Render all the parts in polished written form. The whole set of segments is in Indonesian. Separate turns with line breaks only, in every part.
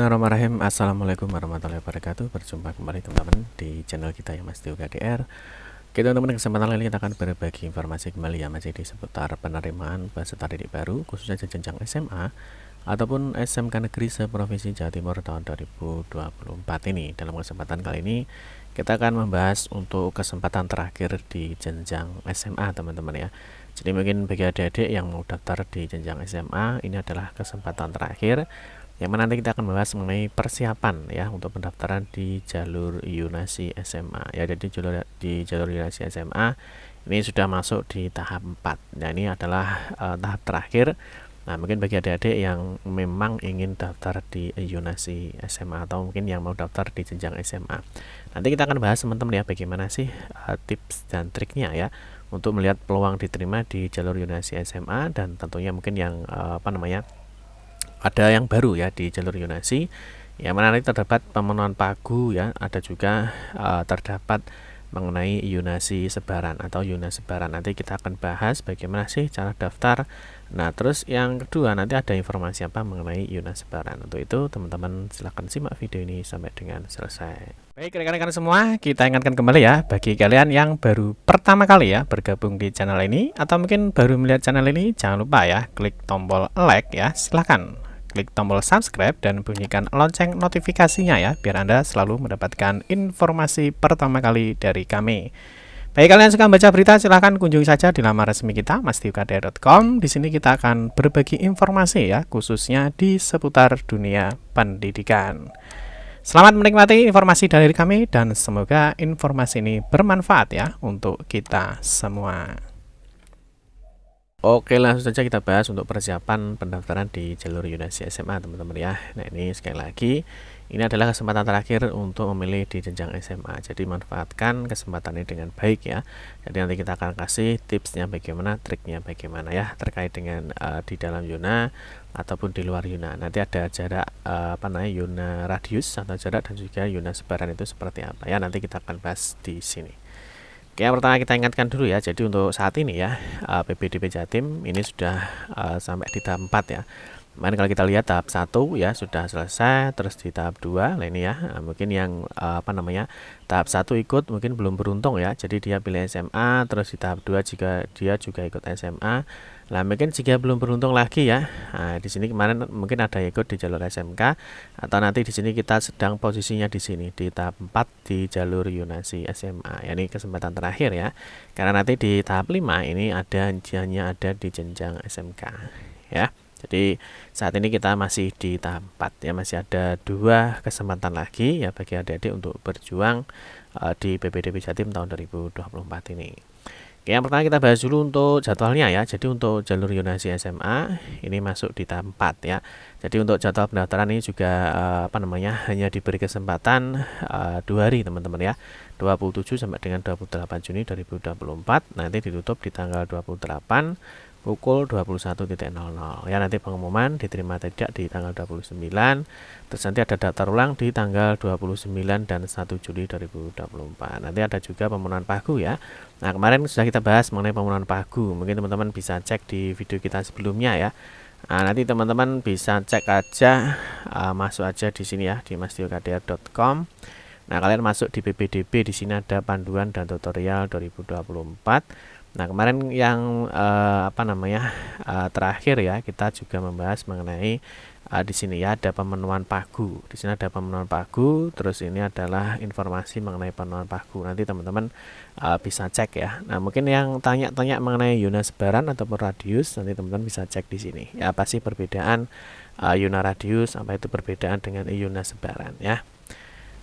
Bismillahirrahmanirrahim. Assalamualaikum warahmatullahi wabarakatuh. Berjumpa kembali teman-teman di channel kita yang Mas Tio KDR. Oke teman-teman, kesempatan kali ini kita akan berbagi informasi kembali ya, masih di seputar penerimaan peserta didik baru khususnya jenjang SMA ataupun SMK Negeri seprovinsi Jawa Timur tahun 2024 ini. Dalam kesempatan kali ini kita akan membahas untuk kesempatan terakhir di jenjang SMA teman-teman ya. Jadi mungkin bagi adik-adik yang mau daftar di jenjang SMA, ini adalah kesempatan terakhir yang mana nanti kita akan membahas mengenai persiapan ya untuk pendaftaran di jalur Yunasi SMA ya. Jadi di jalur Yunasi SMA ini sudah masuk di tahap 4. Nah, ini adalah tahap terakhir. Nah, mungkin bagi adik-adik yang memang ingin daftar di Yunasi SMA atau mungkin yang mau daftar di jenjang SMA, nanti kita akan bahas teman-teman ya, bagaimana sih tips dan triknya ya untuk melihat peluang diterima di jalur Yunasi SMA. Dan tentunya mungkin yang ada yang baru ya di jalur Yunasi, yang mana nanti terdapat pemenuhan pagu ya, ada juga terdapat mengenai Yunasi sebaran atau Yunas sebaran. Nanti kita akan bahas bagaimana sih cara daftar. Nah, terus yang kedua nanti ada informasi apa mengenai Yunas sebaran. Untuk itu teman-teman silahkan simak video ini sampai dengan selesai. Baik rekan-rekan semua, kita ingatkan kembali ya, bagi kalian yang baru pertama kali ya bergabung di channel ini atau mungkin baru melihat channel ini, jangan lupa ya klik tombol like ya, silahkan klik tombol subscribe dan bunyikan lonceng notifikasinya ya, biar Anda selalu mendapatkan informasi pertama kali dari kami. Bagi kalian yang suka membaca berita, silahkan kunjungi saja di laman resmi kita mastiukadr.com. Di sini kita akan berbagi informasi ya, khususnya di seputar dunia pendidikan. Selamat menikmati informasi dari kami dan semoga informasi ini bermanfaat ya untuk kita semua. Oke, langsung saja kita bahas untuk persiapan pendaftaran di jalur Yunasi SMA teman-teman ya. Nah, ini sekali lagi ini adalah kesempatan terakhir untuk memilih di jenjang SMA. Jadi manfaatkan kesempatan ini dengan baik ya. Jadi nanti kita akan kasih tipsnya bagaimana, triknya bagaimana ya terkait dengan di dalam Yuna ataupun di luar Yuna. Nanti ada jarak Yuna radius atau jarak dan juga Yuna sebaran itu seperti apa ya. Nanti kita akan bahas di sini. Oke, yang pertama kita ingatkan dulu ya, jadi untuk saat ini ya PPDB Jatim ini sudah sampai di tahap 4 ya. Kemarin kalau kita lihat tahap 1 ya sudah selesai, terus di tahap 2 nah ini ya, mungkin yang tahap 1 ikut mungkin belum beruntung ya, jadi dia pilih SMA, terus di tahap 2 jika dia juga ikut SMA. Nah, mungkin jika belum beruntung lagi ya, nah, di sini kemarin mungkin ada ikut di jalur SMK atau nanti di sini kita sedang posisinya di sini di tahap 4 di jalur Yunasi SMA. Ya, ini kesempatan terakhir ya. Karena nanti di tahap 5 ini hanya ada di jenjang SMK ya. Jadi saat ini kita masih di tahap 4 ya, masih ada 2 kesempatan lagi ya bagi adik-adik untuk berjuang di PPDB Jatim tahun 2024 ini. Oke, yang pertama kita bahas dulu untuk jadwalnya ya. Jadi untuk jalur Yunasi SMA ini masuk di tahap 4 ya. Jadi untuk jadwal pendaftaran ini juga hanya diberi kesempatan 2 hari teman-teman ya. 27 sampai dengan 28 Juni 2024. Nanti ditutup di tanggal 28 pukul 21.00 ya. Nanti pengumuman diterima tidak di tanggal 29, terus nanti ada daftar ulang di tanggal 29 dan 1 Juli 2024. Nanti ada juga pemenuhan pagu ya. Nah, kemarin sudah kita bahas mengenai pemenuhan pagu, mungkin teman-teman bisa cek di video kita sebelumnya ya. Nah, nanti teman-teman bisa cek aja, masuk aja di sini ya di mastiukadr.com. Nah, kalian masuk di PPDB, di sini ada panduan dan tutorial 2024. Nah, kemarin yang terakhir ya, kita juga membahas mengenai di sini ya ada pemenuhan pagu. Di sini ada pemenuhan pagu, terus ini adalah informasi mengenai pemenuhan pagu. Nanti teman-teman bisa cek ya. Nah, mungkin yang tanya-tanya mengenai Yunas sebaran ataupun radius, nanti teman-teman bisa cek di sini. Ya, apa sih perbedaan Yuna radius, apa itu perbedaan dengan Yunas sebaran ya.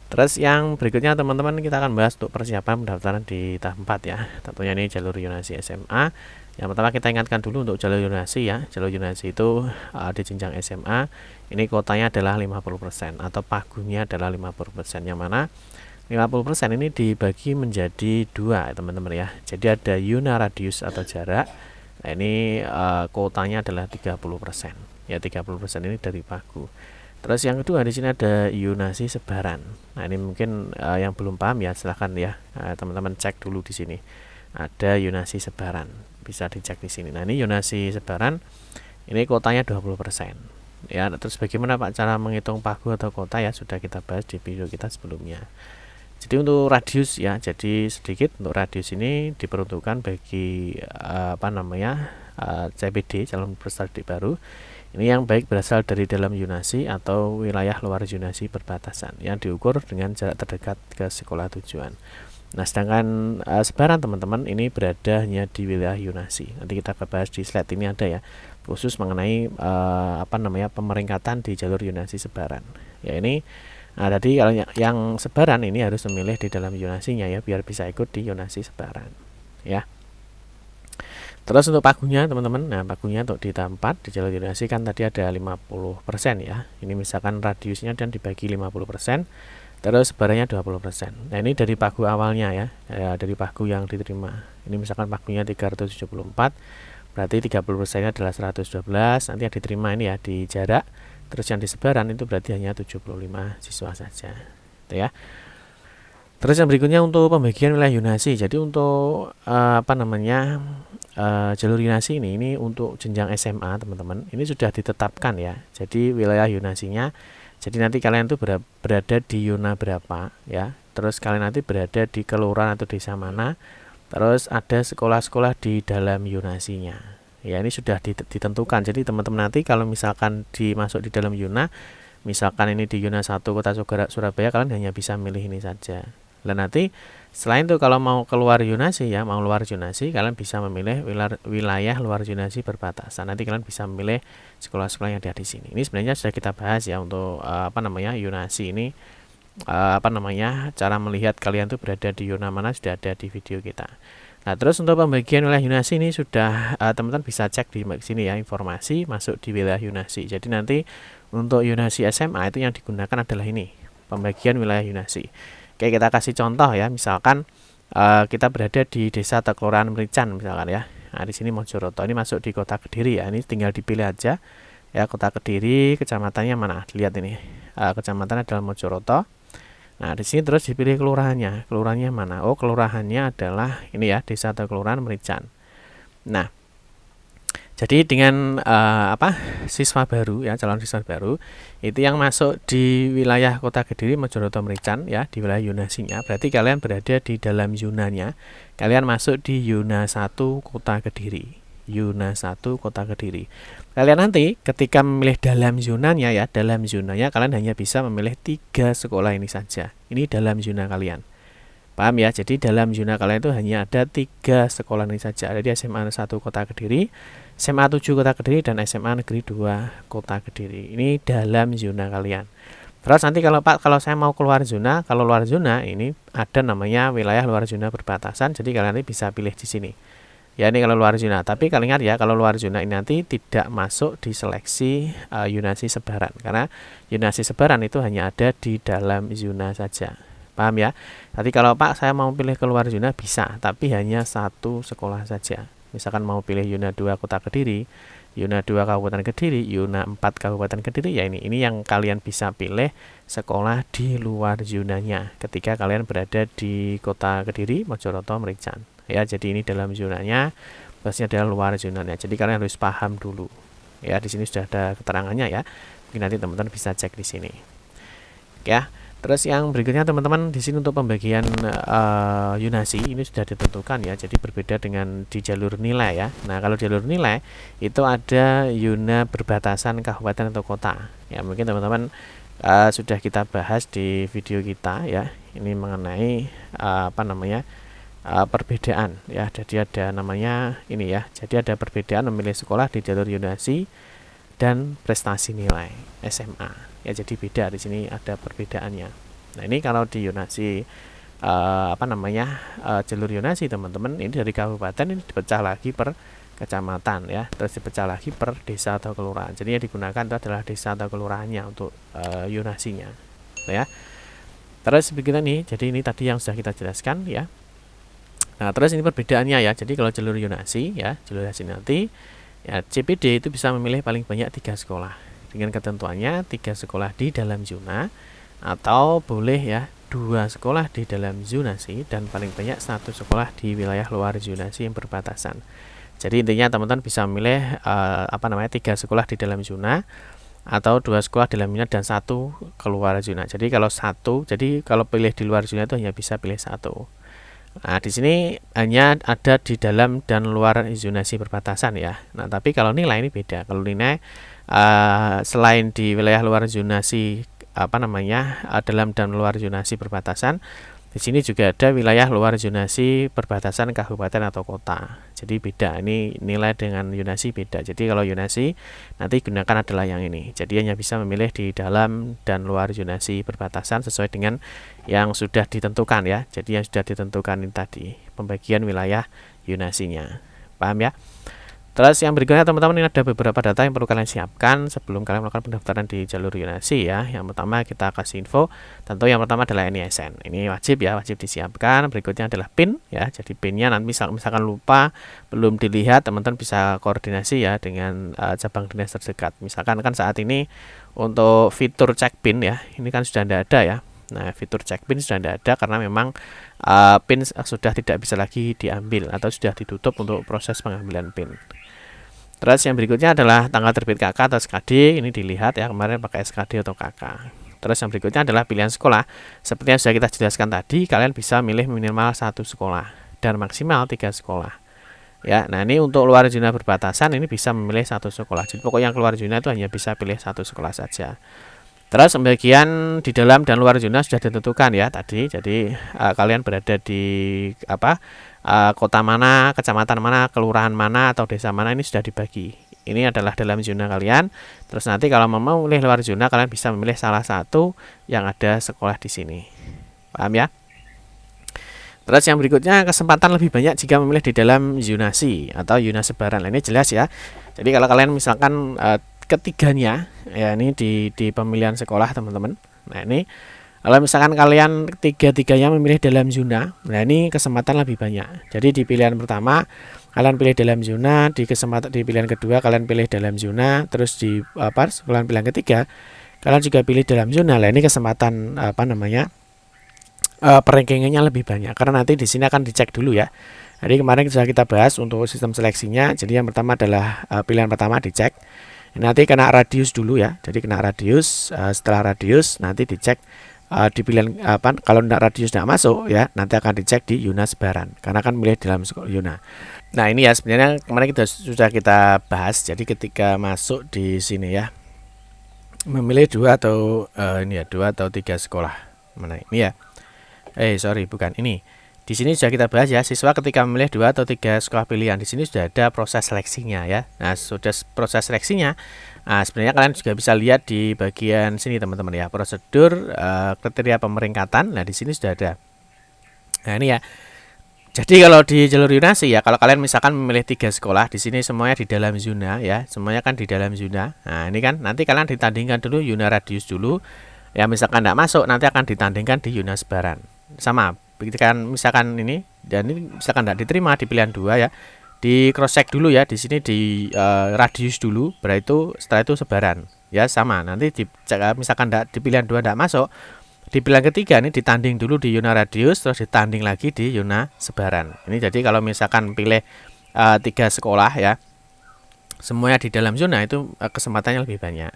Terus yang berikutnya teman-teman kita akan bahas untuk persiapan pendaftaran di tahap 4 ya. Tentunya ini jalur Yunasi SMA. Yang pertama kita ingatkan dulu untuk jalur Yunasi ya. Jalur Yunasi itu di jenjang SMA ini kuotanya adalah 50% atau pagunya adalah 50%, yang mana 50% ini dibagi menjadi 2 teman-teman ya. Jadi ada Yuna radius atau jarak. Nah, ini kuotanya adalah 30%. Ya, 30% ini dari pagu. Terus yang kedua di sini ada Yunasi sebaran. Nah, ini mungkin yang belum paham ya, silahkan ya teman-teman cek dulu di sini. Ada Yunasi sebaran, bisa dicek di sini. Nah, ini Yunasi sebaran, ini kuotanya 20%. ya. Terus bagaimana Pak cara menghitung pagu atau kota ya, sudah kita bahas di video kita sebelumnya. Jadi untuk radius ya, jadi sedikit untuk radius ini diperuntukkan bagi CPD, calon peserta didik baru. Ini yang baik berasal dari dalam zonasi atau wilayah luar zonasi perbatasan yang diukur dengan jarak terdekat ke sekolah tujuan. Nah, sedangkan sebaran teman-teman ini berada hanya di wilayah zonasi. Nanti kita bahas di slide ini ada ya, khusus mengenai pemeringkatan di jalur zonasi sebaran. Ya ini, tadi kalau yang sebaran ini harus memilih di dalam zonasinya ya, biar bisa ikut di zonasi sebaran. Ya. Terus untuk pagunya teman-teman, nah pagunya untuk di tempat di jalur zonasi kan tadi ada 50% ya. Ini misalkan radiusnya dan dibagi 50%, terus sebarannya 20%. Nah ini dari pagu awalnya ya, dari pagu yang diterima. Ini misalkan pagunya 374, berarti 30% adalah 112. Nanti yang diterima ini ya di jarak, terus yang di sebaran itu berarti hanya 75 siswa saja, gitu ya. Terus yang berikutnya untuk pembagian wilayah zonasi. Jadi untuk jalur zonasi ini untuk jenjang SMA teman-teman, ini sudah ditetapkan ya. Jadi wilayah zonasinya, jadi nanti kalian tuh berada di zona berapa ya. Terus kalian nanti berada di kelurahan atau desa mana. Terus ada sekolah-sekolah di dalam zonasinya. Ya ini sudah ditentukan. Jadi teman-teman nanti kalau misalkan dimasuk di dalam zona, misalkan ini di zona 1 Kota Surabaya, kalian hanya bisa milih ini saja. Dan nanti selain itu kalau mau keluar zonasi ya, mau luar zonasi, kalian bisa memilih wilayah luar zonasi perbatasan. Nanti kalian bisa memilih sekolah-sekolah yang ada di sini. Ini sebenarnya sudah kita bahas ya untuk zonasi ini, cara melihat kalian tuh berada di zona mana sudah ada di video kita. Nah, terus untuk pembagian wilayah zonasi ini sudah teman-teman bisa cek di sini ya, informasi masuk di wilayah zonasi. Jadi nanti untuk zonasi SMA itu yang digunakan adalah ini, pembagian wilayah zonasi. Oke, kita kasih contoh ya, misalkan kita berada di desa atau kelurahan Merican misalkan ya. Nah, di sini Mojoroto ini masuk di Kota Kediri ya. Ini tinggal dipilih aja ya, Kota Kediri, kecamatannya mana? Lihat ini. Kecamatan adalah Mojoroto. Nah, di sini terus dipilih kelurahannya. Kelurahannya mana? Oh, kelurahannya adalah ini ya, desa atau kelurahan Merican. Nah, jadi dengan siswa baru ya, calon siswa baru itu yang masuk di wilayah Kota Kediri, Mojoroto, Merican ya, di wilayah zonasinya, berarti kalian berada di dalam zonanya. Kalian masuk di zona 1 Kota Kediri. Zona 1 Kota Kediri. Kalian nanti ketika memilih dalam zonanya ya, dalam zonanya kalian hanya bisa memilih 3 sekolah ini saja. Ini dalam zona kalian. Paham ya? Jadi dalam zona kalian itu hanya ada 3 sekolah ini saja. Ada di SMA 1 Kota Kediri, SMA 7 Kota Kediri, dan SMA Negeri 2 Kota Kediri. Ini dalam zona kalian. Terus nanti kalau Pak, kalau saya mau keluar zona, kalau luar zona ini ada namanya wilayah luar zona perbatasan. Jadi kalian nanti bisa pilih di sini. Ya ini kalau luar zona. Tapi kalian ingat ya, kalau luar zona ini nanti tidak masuk di seleksi zonasi sebaran, karena zonasi sebaran itu hanya ada di dalam zona saja. Paham ya? Tadi kalau Pak saya mau pilih keluar zona bisa, tapi hanya 1 sekolah saja. Misalkan mau pilih zona 2 Kota Kediri, zona 2 Kabupaten Kediri, zona 4 Kabupaten Kediri, ya ini yang kalian bisa pilih sekolah di luar zonanya ketika kalian berada di Kota Kediri, Mojoroto, Merican. Ya, jadi ini dalam zonanya, plusnya adalah luar zonanya. Jadi kalian harus paham dulu. Ya, di sini sudah ada keterangannya ya. Mungkin nanti teman-teman bisa cek di sini. Ya. Terus yang berikutnya teman-teman, di sini untuk pembagian zonasi ini sudah ditentukan ya. Jadi berbeda dengan di jalur nilai ya. Nah, kalau jalur nilai itu ada zona perbatasan kabupaten atau kota. Ya, mungkin teman-teman sudah kita bahas di video kita ya. Ini mengenai perbedaan ya. Jadi ada namanya ini ya. Jadi ada perbedaan memilih sekolah di jalur zonasi dan prestasi nilai SMA. Ya, jadi beda di sini ada perbedaannya. Nah, ini kalau di zonasi jalur zonasi teman-teman, ini dari kabupaten ini dipecah lagi per kecamatan ya, terus dipecah lagi per desa atau kelurahan. Jadi yang digunakan itu adalah desa atau kelurahannya untuk zonasinya ya. Terus begitu nih, jadi ini tadi yang sudah kita jelaskan ya. Nah, terus ini perbedaannya ya. Jadi kalau jalur zonasi ya, jalur zonasi nanti ya, CPD itu bisa memilih paling banyak 3 sekolah. Dengan ketentuannya 3 sekolah di dalam zona, atau boleh ya 2 sekolah di dalam zonasi, dan paling banyak 1 sekolah di wilayah luar zonasi yang berbatasan. Jadi intinya teman-teman bisa memilih 3 sekolah di dalam zona, atau 2 sekolah dalam zona dan 1 keluar zona. Jadi kalau pilih di luar zona itu hanya bisa pilih 1. Nah, di sini hanya ada di dalam dan luar zonasi perbatasan ya. Nah, tapi kalau nilai ini beda. Kalau nilai selain di wilayah luar zonasi dalam dan luar zonasi perbatasan, di sini juga ada wilayah luar zonasi perbatasan kabupaten atau kota. Jadi beda, ini nilai dengan zonasi beda. Jadi kalau zonasi nanti gunakan adalah yang ini. Jadi hanya bisa memilih di dalam dan luar zonasi perbatasan sesuai dengan yang sudah ditentukan ya. Jadi yang sudah ditentukan ini tadi, pembagian wilayah zonasinya. Paham ya? Terus yang berikutnya teman-teman, ini ada beberapa data yang perlu kalian siapkan sebelum kalian melakukan pendaftaran di jalur zonasi ya. Yang pertama kita kasih info, tentu yang pertama adalah NISN. Ini wajib ya, wajib disiapkan. Berikutnya adalah PIN ya. Jadi PIN-nya nanti misalkan lupa, belum dilihat, teman-teman bisa koordinasi ya dengan cabang dinas terdekat. Misalkan kan saat ini untuk fitur cek PIN ya, ini kan sudah tidak ada ya. Nah, fitur cek PIN sudah tidak ada karena memang PIN sudah tidak bisa lagi diambil atau sudah ditutup untuk proses pengambilan PIN. Terus yang berikutnya adalah tanggal terbit KK atau SKD. Ini dilihat ya, kemarin pakai SKD atau KK. Terus yang berikutnya adalah pilihan sekolah. Seperti yang sudah kita jelaskan tadi, kalian bisa milih minimal 1 sekolah dan maksimal 3 sekolah. Ya, nah ini untuk luar zona perbatasan ini bisa memilih 1 sekolah. Jadi pokoknya yang keluar zona itu hanya bisa pilih 1 sekolah saja. Terus pembagian di dalam dan luar zona sudah ditentukan ya tadi. Jadi kalian berada di kota mana, kecamatan mana, kelurahan mana, atau desa mana, ini sudah dibagi. Ini adalah dalam zona kalian. Terus nanti kalau mau memilih luar zona, kalian bisa memilih salah satu yang ada sekolah di sini. Paham ya? Terus yang berikutnya, kesempatan lebih banyak jika memilih di dalam zonasi atau zona sebaran. Ini jelas ya. Jadi kalau kalian misalkan ketiganya, ya ini di pemilihan sekolah teman-teman. Nah ini kalau misalkan kalian tiga-tiganya memilih dalam zona, nah ini kesempatan lebih banyak. Jadi di pilihan pertama kalian pilih dalam zona, di pilihan kedua kalian pilih dalam zona, terus di pilihan ketiga kalian juga pilih dalam zona. Nah ini kesempatan perankingannya lebih banyak karena nanti di sini akan dicek dulu ya. Jadi kemarin sudah kita bahas untuk sistem seleksinya. Jadi yang pertama adalah pilihan pertama dicek. Nanti kena radius dulu ya. Jadi kena radius, setelah radius nanti dicek di pilihan kalau tidak radius tidak masuk ya, nanti akan dicek di zona sebaran karena kan milih dalam zona. Nah ini ya sebenarnya kemarin sudah kita bahas. Jadi ketika masuk di sini ya, memilih 2 atau 2 atau 3 sekolah mana ini ya. Bukan ini. Di sini sudah kita bahas ya, siswa ketika memilih 2 atau 3 sekolah pilihan. Di sini sudah ada proses seleksinya ya. Nah, sudah proses seleksinya. Nah, sebenarnya kalian juga bisa lihat di bagian sini teman-teman ya, prosedur kriteria pemeringkatan. Nah, di sini sudah ada. Nah, ini ya. Jadi kalau di jalur zonasi ya, kalau kalian misalkan memilih 3 sekolah, di sini semuanya di dalam zona ya, semuanya kan di dalam zona. Nah, ini kan nanti kalian ditandingkan dulu zona radius dulu. Ya, misalkan tidak masuk, nanti akan ditandingkan di zona sebaran. Sama. Misalkan ini dan ini misalkan tidak diterima di pilihan 2 ya, di cross check dulu ya, di sini di radius dulu, berarti itu setelah itu sebaran ya, sama nanti misalkan di pilihan 2 tidak masuk, di pilihan ketiga ini ditanding dulu di zona radius, terus ditanding lagi di zona sebaran. Ini jadi kalau misalkan pilih 3 sekolah ya, semuanya di dalam zona itu kesempatannya lebih banyak.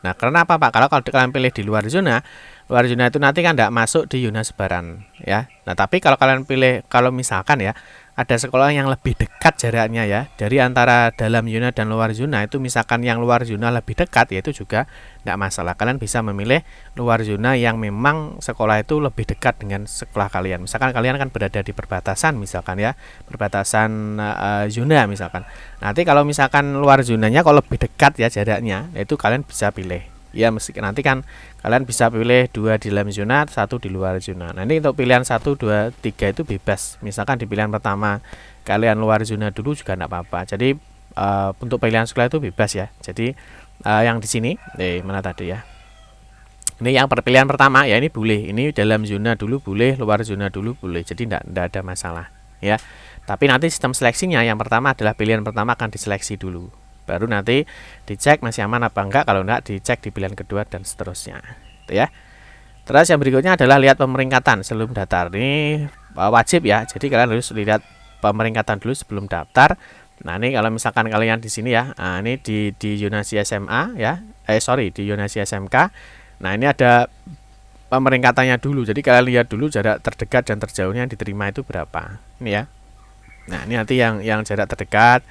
Nah, karena apa Pak? Kalau kalian pilih di luar zona itu nanti kan tidak masuk di zona sebaran ya. Nah, tapi kalau kalian pilih, kalau misalkan ya ada sekolah yang lebih dekat jaraknya ya dari antara dalam zona dan luar zona, itu misalkan yang luar zona lebih dekat ya, itu juga tidak masalah. Kalian bisa memilih luar zona yang memang sekolah itu lebih dekat dengan sekolah kalian. Misalkan kalian kan berada di perbatasan misalkan ya, perbatasan zona misalkan. Nanti kalau misalkan luar zonanya kalau lebih dekat ya jaraknya, itu kalian bisa pilih. Ya, nanti kan kalian bisa pilih 2 di dalam zona, 1 di luar zona. Nah, ini untuk pilihan 1, 2, 3 itu bebas. Misalkan di pilihan pertama kalian luar zona dulu juga tidak apa-apa. Jadi untuk pilihan sekolah itu bebas ya. Jadi yang di sini, mana tadi ya? Ini yang pilihan pertama ya, ini boleh. Ini dalam zona dulu boleh, luar zona dulu boleh. Jadi tidak ada masalah ya. Tapi nanti sistem seleksinya yang pertama adalah pilihan pertama akan diseleksi dulu. Baru nanti dicek masih aman apa enggak, kalau enggak dicek di pilihan kedua dan seterusnya itu ya. Terus yang berikutnya adalah lihat pemeringkatan sebelum daftar. Ini wajib ya, jadi kalian harus lihat pemeringkatan dulu sebelum daftar. Nah, ini kalau misalkan kalian di sini ya, nah, ini di Yunasi SMA ya, di Yunasi SMK. Nah, ini ada pemeringkatannya dulu. Jadi kalian lihat dulu jarak terdekat dan terjauhnya yang diterima itu berapa. Ini ya. Nah, ini nanti yang jarak terdekat.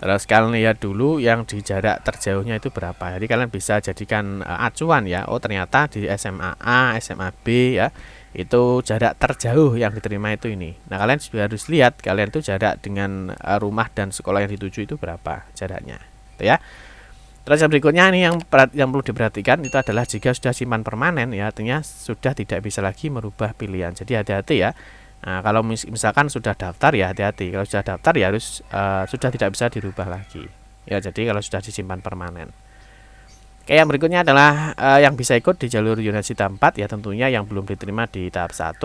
Terus kalian lihat dulu yang di jarak terjauhnya itu berapa. Jadi kalian bisa jadikan acuan ya. Oh, ternyata di SMA A, SMA B ya, itu jarak terjauh yang diterima itu ini. Nah, kalian juga harus lihat kalian itu jarak dengan rumah dan sekolah yang dituju itu berapa jaraknya. Gitu ya. Terus yang berikutnya ini yang perlu diperhatikan itu adalah jika sudah simpan permanen ya, artinya sudah tidak bisa lagi merubah pilihan. Jadi hati-hati ya. Nah, kalau misalkan sudah daftar ya hati-hati. Kalau sudah daftar ya harus sudah tidak bisa dirubah lagi. Ya, jadi kalau sudah disimpan permanen. Oke, yang berikutnya adalah yang bisa ikut di jalur Yunasi tahap 4 ya, tentunya yang belum diterima di tahap 1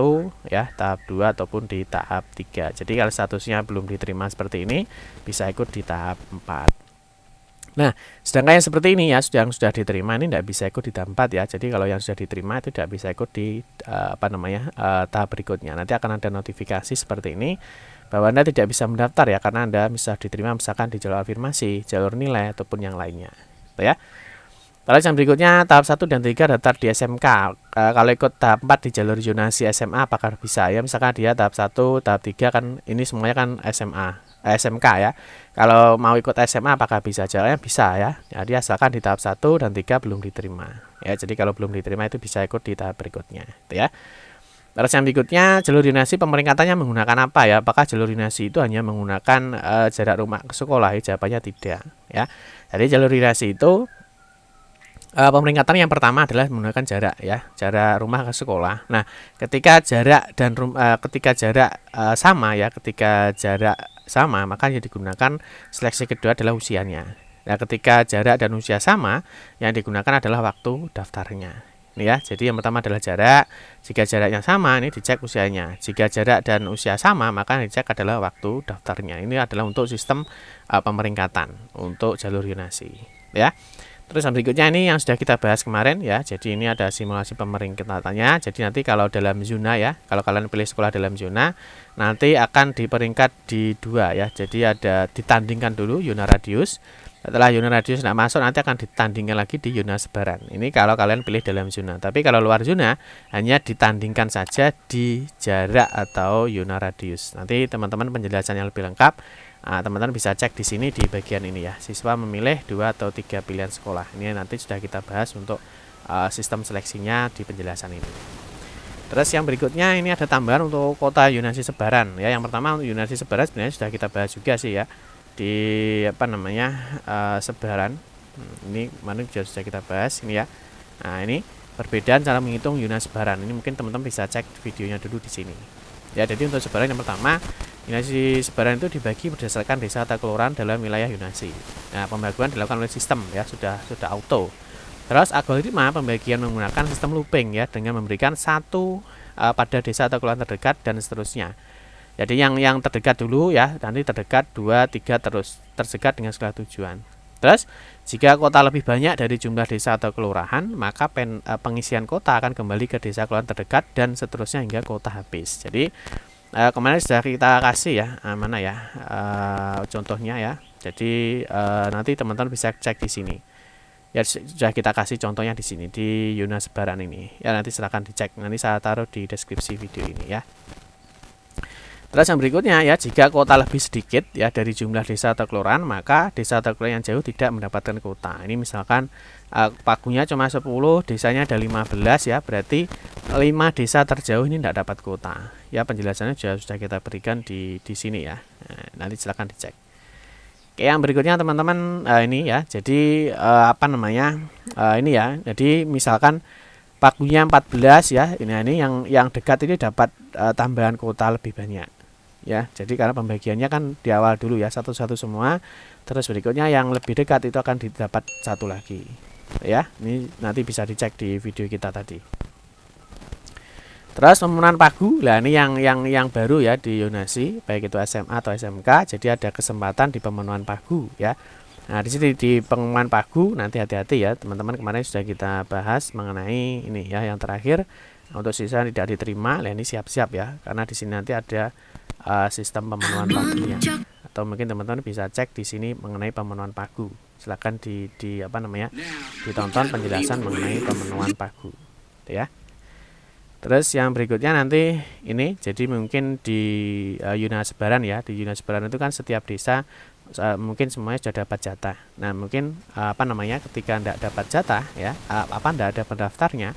ya, tahap 2 ataupun di tahap 3. Jadi kalau statusnya belum diterima seperti ini bisa ikut di tahap 4. Nah, sedangkan yang seperti ini ya, yang sudah diterima ini tidak bisa ikut di tahap 4 ya. Jadi kalau yang sudah diterima itu tidak bisa ikut di tahap berikutnya. Nanti akan ada notifikasi seperti ini bahwa Anda tidak bisa mendaftar ya, karena Anda bisa diterima misalkan di jalur afirmasi, jalur nilai ataupun yang lainnya. Gitu ya. Lalu yang berikutnya tahap 1 dan 3 daftar di SMK. Kalau ikut tahap 4 di jalur Yunasi SMA apakah bisa ya? Misalkan dia tahap 1, tahap 3 kan ini semuanya kan SMK ya. Kalau mau ikut SMA apakah bisa? Jawabannya bisa ya. Jadi asalkan di tahap 1 dan 3 belum diterima. Ya, jadi kalau belum diterima itu bisa ikut di tahap berikutnya, gitu ya. Terus yang berikutnya jalur Yunasi pemeringkatannya menggunakan apa ya? Apakah jalur Yunasi itu hanya menggunakan jarak rumah ke sekolah? Jawabannya tidak ya. Jadi jalur Yunasi itu pemeringkatan yang pertama adalah menggunakan jarak ya, jarak rumah ke sekolah. Nah, ketika jarak dan sama ya, ketika jarak sama maka yang digunakan seleksi kedua adalah usianya. Nah, ketika jarak dan usia sama yang digunakan adalah waktu daftarnya. Ini ya, jadi yang pertama adalah jarak. Jika jaraknya sama ini dicek usianya. Jika jarak dan usia sama maka yang dicek adalah waktu daftarnya. Ini adalah untuk sistem pemeringkatan untuk jalur Yunasi ya. Terus yang berikutnya ini yang sudah kita bahas kemarin ya. Jadi ini ada simulasi pemeringkatannya. Jadi nanti kalau dalam zona ya, kalau kalian pilih sekolah dalam zona, nanti akan diperingkat di 2 ya. Jadi ada ditandingkan dulu zona radius. Setelah zona radius tidak masuk nanti akan ditandingkan lagi di zona sebaran. Ini kalau kalian pilih dalam zona. Tapi kalau luar zona hanya ditandingkan saja di jarak atau zona radius. Nanti teman-teman penjelasannya lebih lengkap. Teman-teman bisa cek di sini di bagian ini ya. Siswa memilih 2 atau 3 pilihan sekolah. Ini nanti sudah kita bahas untuk sistem seleksinya di penjelasan ini. Terus yang berikutnya ini ada tambahan untuk kota Yunasi sebaran ya. Yang pertama untuk Yunasi sebaran sebenarnya sudah kita bahas juga sih ya di sebaran. Ini mana sudah kita bahas ini ya. Nah, ini perbedaan cara menghitung Yunasi sebaran. Ini mungkin teman-teman bisa cek videonya dulu di sini. Ya, jadi untuk sebaran yang pertama, Yunasi sebaran itu dibagi berdasarkan desa atau kelurahan dalam wilayah Yunasi. Nah, pembagian dilakukan oleh sistem ya, sudah auto. Terus algoritma pembagian menggunakan sistem looping ya, dengan memberikan 1 pada desa atau kelurahan terdekat dan seterusnya. Jadi yang terdekat dulu ya, nanti terdekat 2, 3 terus terdekat dengan skala tujuan. Terus jika kota lebih banyak dari jumlah desa atau kelurahan, maka pengisian kota akan kembali ke desa kelurahan terdekat dan seterusnya hingga kota habis. Jadi kemarin sudah kita kasih ya contohnya ya. Jadi nanti teman-teman bisa cek di sini. Ya, sudah kita kasih contohnya di sini di Yunasi sebaran ini. Ya, nanti silahkan dicek. Nanti saya taruh di deskripsi video ini ya. Terus yang berikutnya ya, jika kota lebih sedikit ya dari jumlah desa atau kelurahan, maka desa atau kelurahan yang jauh tidak mendapatkan kota. Ini misalkan pagunya cuma 10, desanya ada 15 ya, berarti 5 desa terjauh ini tidak dapat kota. Ya, penjelasannya sudah kita berikan di sini ya. Nah, nanti silahkan dicek. Oke, yang berikutnya teman-teman ini ya. Jadi ini ya. Jadi misalkan pagunya 14 ya. Ini yang dekat ini dapat tambahan kota lebih banyak. Ya, jadi karena pembagiannya kan di awal dulu ya, satu-satu semua. Terus berikutnya yang lebih dekat itu akan didapat 1 lagi. Ya, ini nanti bisa dicek di video kita tadi. Terus pemenuhan pagu, nah ini yang baru ya di Yunasi, baik itu SMA atau SMK. Jadi ada kesempatan di pemenuhan pagu ya. Nah, di sini di pengumuman pagu nanti hati-hati ya, teman-teman. Kemarin sudah kita bahas mengenai ini ya, yang terakhir untuk siswa tidak diterima. Nah, ini siap-siap ya, karena di sini nanti ada sistem pemenuhan pagunya. Atau mungkin teman-teman bisa cek di sini mengenai pemenuhan pagu. Silakan ditonton penjelasan mengenai pemenuhan pagu, gitu ya. Terus yang berikutnya nanti ini, jadi mungkin di Yuna Sebaran ya, di Yuna Sebaran itu kan setiap desa mungkin semuanya sudah dapat jatah. Nah mungkin ketika tidak dapat jatah ya, tidak ada pendaftarnya.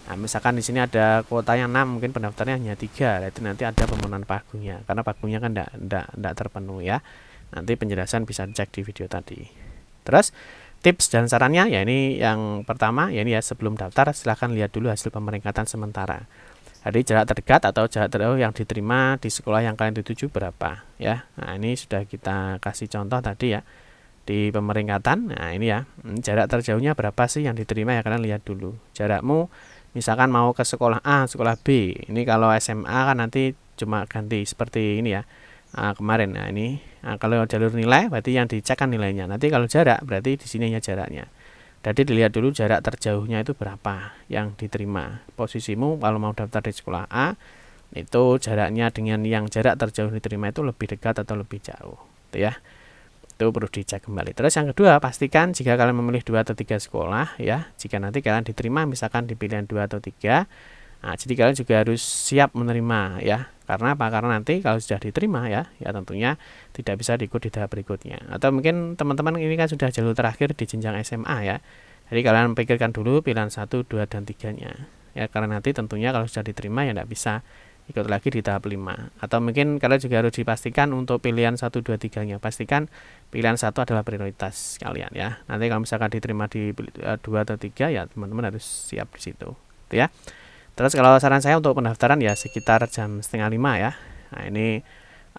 Nah, misalkan di sini ada kuotanya 6, mungkin pendaftarnya hanya 3, itu nanti ada pemenuhan pagunya, karena pagunya kan tidak terpenuhi ya. Nanti penjelasan bisa cek di video tadi. Terus tips dan sarannya ya, ini yang pertama ya, ini ya, sebelum daftar silahkan lihat dulu hasil pemeringkatan sementara. Jadi jarak terdekat atau jarak terjauh yang diterima di sekolah yang kalian dituju berapa ya. Nah ini sudah kita kasih contoh tadi ya di pemeringkatan. Nah ini ya, jarak terjauhnya berapa sih yang diterima ya, kalian lihat dulu. Jarakmu misalkan mau ke sekolah A, sekolah B. Ini kalau SMA kan nanti cuma ganti seperti ini ya. Kemarin. Nah ini kalau jalur nilai berarti yang dicek kan nilainya. Nanti kalau jarak berarti di sini hanya jaraknya. Jadi dilihat dulu jarak terjauhnya itu berapa yang diterima. Posisimu kalau mau daftar di sekolah A, itu jaraknya dengan yang jarak terjauh diterima itu lebih dekat atau lebih jauh, gitu ya. Itu perlu dicek kembali. Terus yang kedua, pastikan jika kalian memilih 2 atau 3 sekolah ya, jika nanti kalian diterima misalkan di pilihan 2 atau 3, nah, jadi kalian juga harus siap menerima ya. Karena apa? Karena nanti kalau sudah diterima ya tentunya tidak bisa diikut di tahap berikutnya. Atau mungkin teman-teman ini kan sudah jalur terakhir di jenjang SMA ya. Jadi kalian pikirkan dulu pilihan 1, 2, dan 3-nya. Ya, karena nanti tentunya kalau sudah diterima ya tidak bisa ikut lagi di tahap 5. Atau mungkin kalian juga harus dipastikan untuk pilihan 1, 2, 3-nya. Pastikan pilihan 1 adalah prioritas kalian ya. Nanti kalau misalkan diterima di 2 atau 3 ya teman-teman harus siap di situ. Gitu ya. Terus kalau saran saya untuk pendaftaran ya sekitar jam 4:30 ya. Nah ini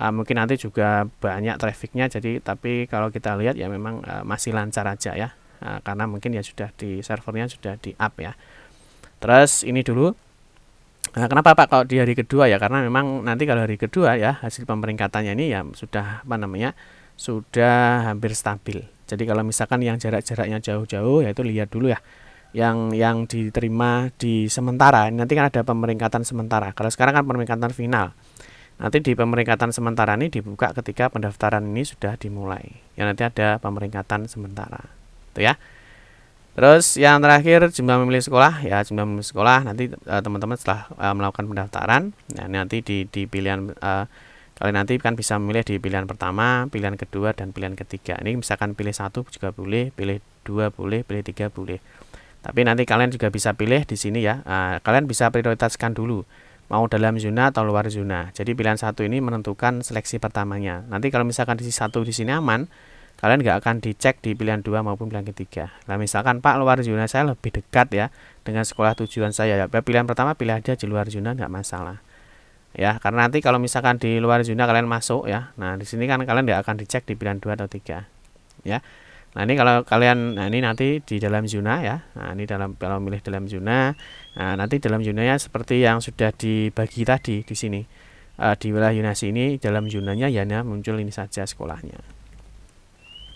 mungkin nanti juga banyak trafficnya, jadi tapi kalau kita lihat ya memang masih lancar aja ya. Karena mungkin ya sudah di servernya sudah di up ya. Terus ini dulu. Nah, kenapa Pak kalau di hari kedua ya? Karena memang nanti kalau hari kedua ya hasil pemeringkatannya ini ya sudah sudah hampir stabil. Jadi kalau misalkan yang jaraknya jauh-jauh ya itu lihat dulu ya. Yang diterima di sementara, nanti kan ada pemeringkatan sementara. Kalau sekarang kan pemeringkatan final. Nanti di pemeringkatan sementara ini dibuka ketika pendaftaran ini sudah dimulai. Ya nanti ada pemeringkatan sementara. Itu ya. Terus yang terakhir jumlah memilih sekolah ya, jumlah memilih sekolah nanti teman-teman setelah melakukan pendaftaran, nah nanti di pilihan kalian nanti kan bisa memilih di pilihan pertama, pilihan kedua, dan pilihan ketiga. Ini misalkan pilih 1 juga boleh, pilih 2 boleh, pilih 3 boleh. Tapi nanti kalian juga bisa pilih di sini ya. Kalian bisa prioritaskan dulu mau dalam zona atau luar zona. Jadi pilihan 1 ini menentukan seleksi pertamanya. Nanti kalau misalkan di 1 di sini aman, kalian nggak akan dicek di pilihan 2 maupun pilihan ketiga. Nah misalkan Pak luar zona saya lebih dekat ya dengan sekolah tujuan saya ya. Pilihan pertama pilih aja di luar zona, nggak masalah. Ya, karena nanti kalau misalkan di luar zona kalian masuk ya. Nah di sini kan kalian nggak akan dicek di pilihan 2 atau 3 ya. Nah ini kalau kalian, nah ini nanti di dalam zona ya. Nah ini kalau milih dalam zona, nah nanti dalam zonanya seperti yang sudah dibagi tadi di sini. Di wilayah Yunasi ini dalam zonanya ya muncul ini saja sekolahnya.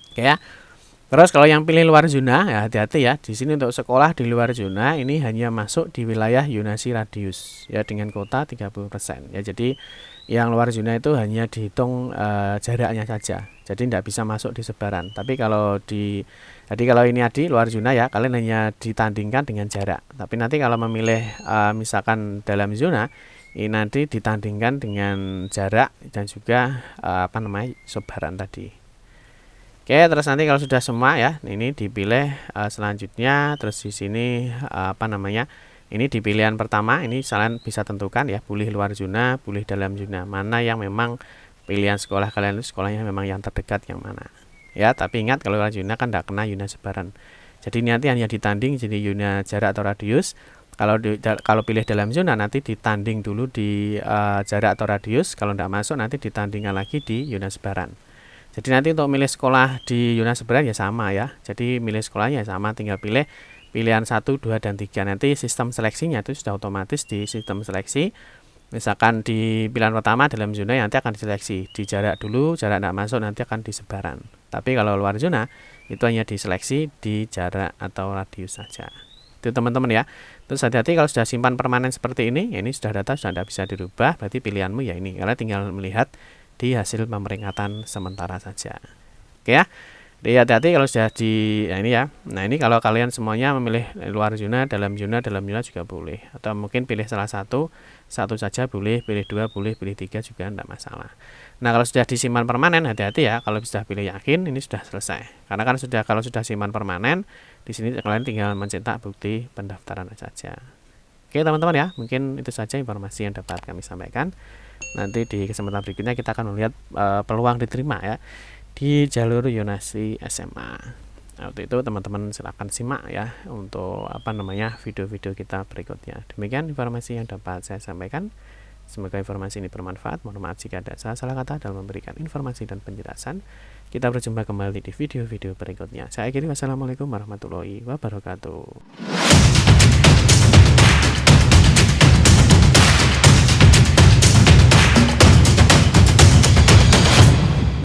Oke ya. Terus kalau yang pilih luar zona ya hati-hati ya. Di sini untuk sekolah di luar zona ini hanya masuk di wilayah Yunasi radius ya dengan kuota 30%. Ya jadi yang luar zona itu hanya dihitung jaraknya saja. Jadi tidak bisa masuk di sebaran. Tapi kalau kalau ini di luar zona ya kalian hanya ditandingkan dengan jarak. Tapi nanti kalau memilih misalkan dalam zona ini nanti ditandingkan dengan jarak dan juga sebaran tadi. Oke, terus nanti kalau sudah semua ya ini dipilih selanjutnya. Terus di sini ini di pilihan pertama ini kalian bisa tentukan ya, boleh luar zona, boleh dalam zona, mana yang memang pilihan sekolah kalian itu sekolahnya memang yang terdekat yang mana ya. Tapi ingat kalau luar zona kan tidak kena Yuna sebaran, jadi nanti hanya ditanding jadi Yuna jarak atau radius. Kalau pilih dalam zona nanti ditanding dulu di jarak atau radius, kalau tidak masuk nanti ditandingkan lagi di Yuna sebaran. Jadi nanti untuk milih sekolah di Yuna sebaran ya sama ya, jadi milih sekolahnya sama, tinggal pilih pilihan 1, 2, dan 3. Nanti sistem seleksinya itu sudah otomatis di sistem seleksi. Misalkan di pilihan pertama dalam zona nanti akan diseleksi di jarak dulu, jarak tidak masuk nanti akan di sebaran. Tapi kalau luar zona itu hanya diseleksi di jarak atau radius saja. Itu teman-teman ya. Terus hati-hati kalau sudah simpan permanen seperti ini, ya ini sudah data sudah tidak bisa dirubah, berarti pilihanmu ya ini, karena tinggal melihat di hasil pemeringkatan sementara saja. Oke ya. Jadi hati-hati kalau sudah di ini ya. Nah, ini kalau kalian semuanya memilih luar zona, dalam zona juga boleh. Atau mungkin pilih salah satu saja boleh, pilih 2 boleh, pilih 3 juga tidak masalah. Nah, kalau sudah disimpan permanen, hati-hati ya. Kalau sudah pilih yakin, ini sudah selesai. Karena kan kalau sudah simpan permanen, di sini kalian tinggal mencetak bukti pendaftaran saja. Oke teman-teman ya, mungkin itu saja informasi yang dapat kami sampaikan. Nanti di kesempatan berikutnya kita akan melihat peluang diterima ya di jalur Yonasi SMA. Nah, waktu itu teman-teman silahkan simak ya untuk video-video kita berikutnya. Demikian informasi yang dapat saya sampaikan. Semoga informasi ini bermanfaat. Mohon maaf jika ada salah kata dalam memberikan informasi dan penjelasan. Kita berjumpa kembali di video-video berikutnya. Saya akhiri, wassalamualaikum warahmatullahi wabarakatuh.